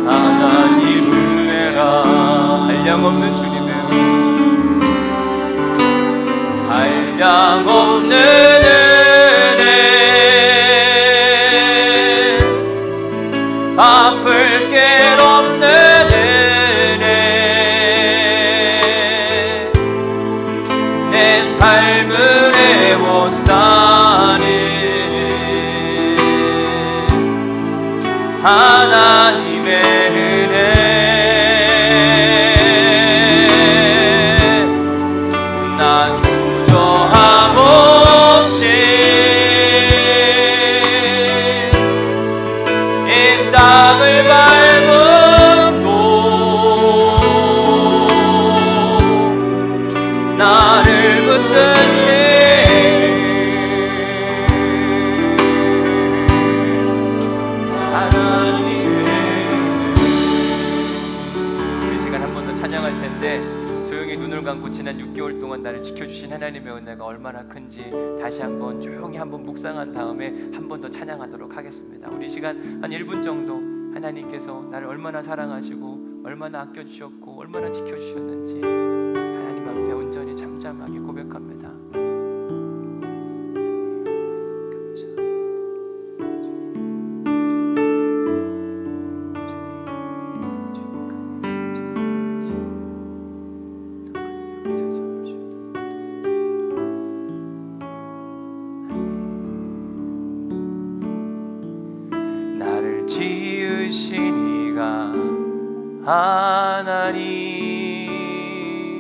하나님 은혜라. 한량없는 주님의 한량없는 은혜, 아플 게 없는 은혜, 내 삶을 애워싸는 하나님의 은혜, 나 주저함 없이 이 땅을 밟음도 나를 붙드시 조용히 눈을 감고 지난 6개월 동안 나를 지켜주신 하나님의 은혜가 얼마나 큰지 다시 한번 조용히 한번 묵상한 다음에 한 번 더 찬양하도록 하겠습니다. 우리 시간 한 1분 정도 하나님께서 나를 얼마나 사랑하시고 얼마나 아껴주셨고 얼마나 지켜주셨는지 하나님 앞에 온전히 잠잠하게 고백합니다.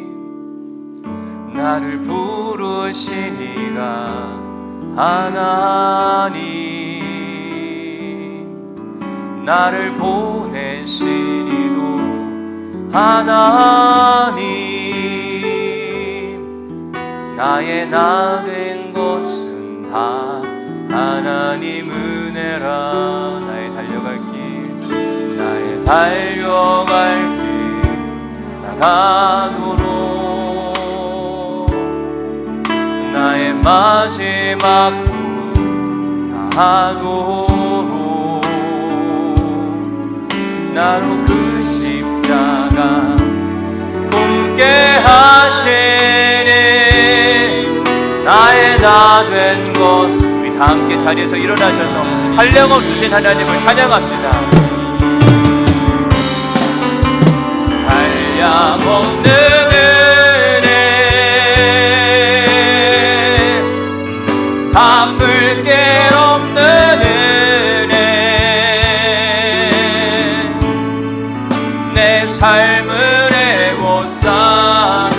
하나님 나를 부르시니가 하나님 나를 보내시니도 하나님 나의 나 된 것은 다 하나님 은혜라. 나의 달려갈 길 나의 달려갈 길 나가도록 나의 마지막 꿈 다하도록 나로 그 십자가 품게 하시니 나의 나 된 것. 우리 다 함께 자리에서 일어나셔서 한량없으신 하나님을 찬양합시다. 한량없는 은혜 갚을 게 없는 은혜 내 삶을 애워싸는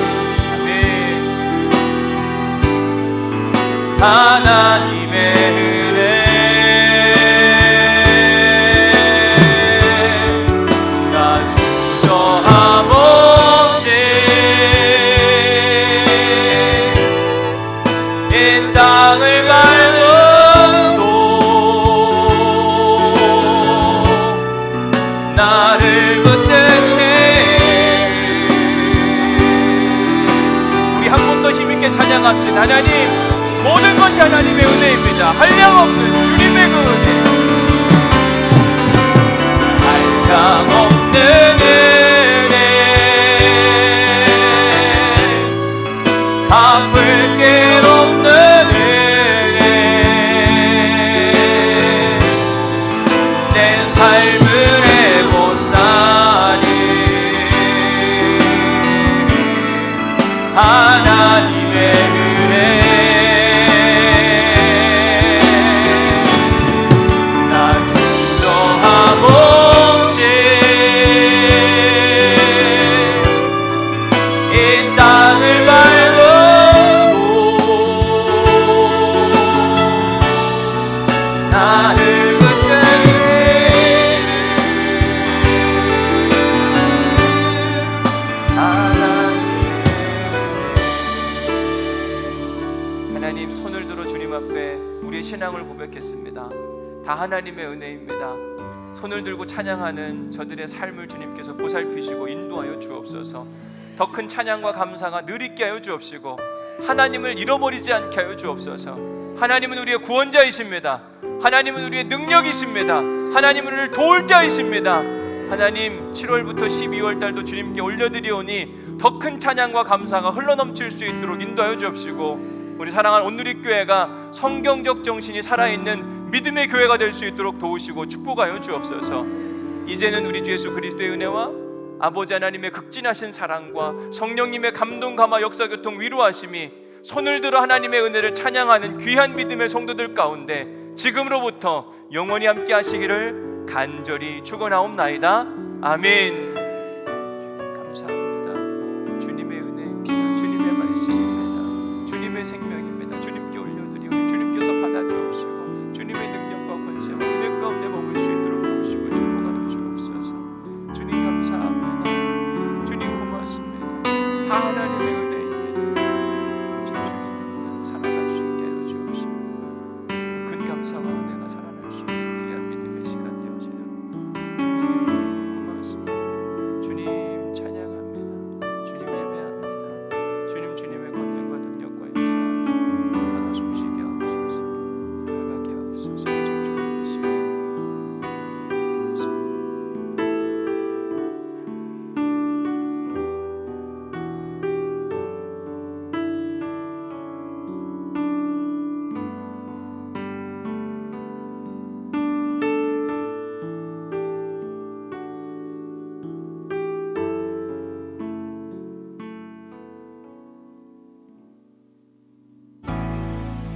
하나님의 은혜 나 주저함 없이 이 땅을 갈고도 나를 붙드시. 우리 한 번 더 힘있게 찬양합시다. 하나님 모든 것이 하나님의 은혜입니다. 한량없는 주님의 그 은혜 한량없는 은혜 갚을 게 없는 은혜 내 삶을 애워싸니 하나님의 은혜 하나님 손을 들어 주님 앞에 우리의 신앙을 고백했습니다. 다 하나님의 은혜입니다. 손을 들고 찬양하는 저들의 삶을 주님께서 보살피시고 인도하여 주옵소서. 더 큰 찬양과 감사가 늘 있게 하여 주옵시고 하나님을 잃어버리지 않게 하여 주옵소서. 하나님은 우리의 구원자이십니다. 하나님은 우리의 능력이십니다. 하나님은 우리를 도울 자이십니다. 하나님 7월부터 12월 달도 주님께 올려드리오니 더 큰 찬양과 감사가 흘러넘칠 수 있도록 인도하여 주옵시고 우리 사랑하는 온누리교회가 성경적 정신이 살아있는 믿음의 교회가 될 수 있도록 도우시고 축복하여 주옵소서. 이제는 우리 주 예수 그리스도의 은혜와 아버지 하나님의 극진하신 사랑과 성령님의 감동 감화 역사 교통 위로하심이 손을 들어 하나님의 은혜를 찬양하는 귀한 믿음의 성도들 가운데 지금으로부터 영원히 함께 하시기를 간절히 축원하옵나이다. 아멘.